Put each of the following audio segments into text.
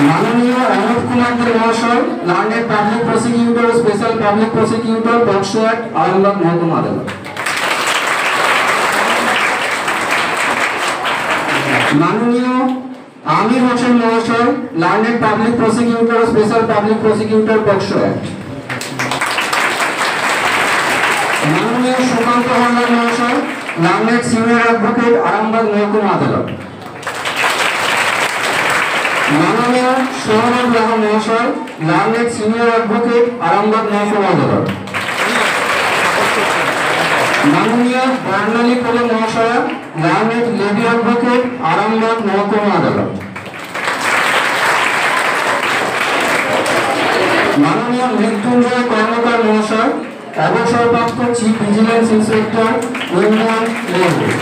মাননীয় অনুপ কুমার দে মহাশয়, learned public prosecutor, special public prosecutor, POCSO act, Arambagh মহকুমা আদালত। মাননীয় আমির হোসেন মহাশয়, learned public prosecutor, special public prosecutor, POCSO act. মাননীয় সুকান্ত হালদার মহাশয়, লার্নেড সিনিয়র অ্যাডভোকেট, আরামবাগ মহকুমা আদালত। মাননীয় সৌরভ লাহা মহাশয়, লার্নেড সিনিয়র অ্যাডভোকেট, আরামবাগ মহকুমা আদালত। মাননীয় বর্ণালী কোলে মহাশয়, লার্নেড লেডি অ্যাডভোকেট, আরামবাগ মহকুমা আদালত। মাননীয় মৃত্যুঞ্জয় কর্মকার মহাশয়, অবসরপ্রাপ্ত chief vigilance inspector, Indian railway.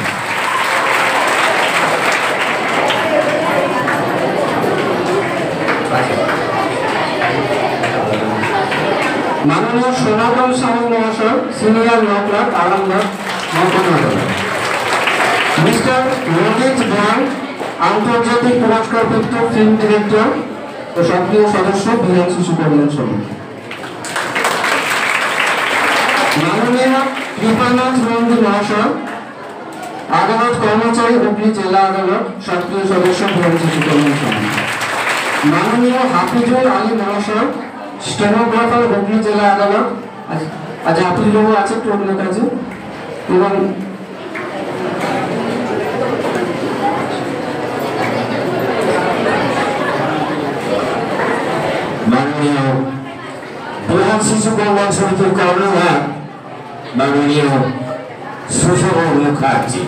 মাননীয় সনাতন সাহু মহাশয়, সিনিয়র ল ক্লার্ক, আরামবাগ মহকুমা আদালত। মিস্টার রোহিত বয়, আন্তর্জাতিক পুরস্কারপ্রাপ্ত ফিল্ম ডিরেক্টর ও সক্রিয় সদস্য, বিহার শিশু কল্যাণ সমিতি। মাননীয় কৃপানাথ নন্দী মহাশয়, আদালত কর্মচারী, হুগলি জেলা আদালত, সক্রিয় সদস্য, বিহার শিশু কল্যাণ সমিতি। মাননীয় হাফিজুল আলী মহাশয়, স্টেনোগ্রাফার, হুগলি জেলা আদালত। আজ হাফিজুল বাবু আছে একটু আপনার কাছে। এবং মাননীয় বিহার শিশু কল্যাণ সমিতির কর্ণধার মাননীয় সুশোভন মুখার্জি।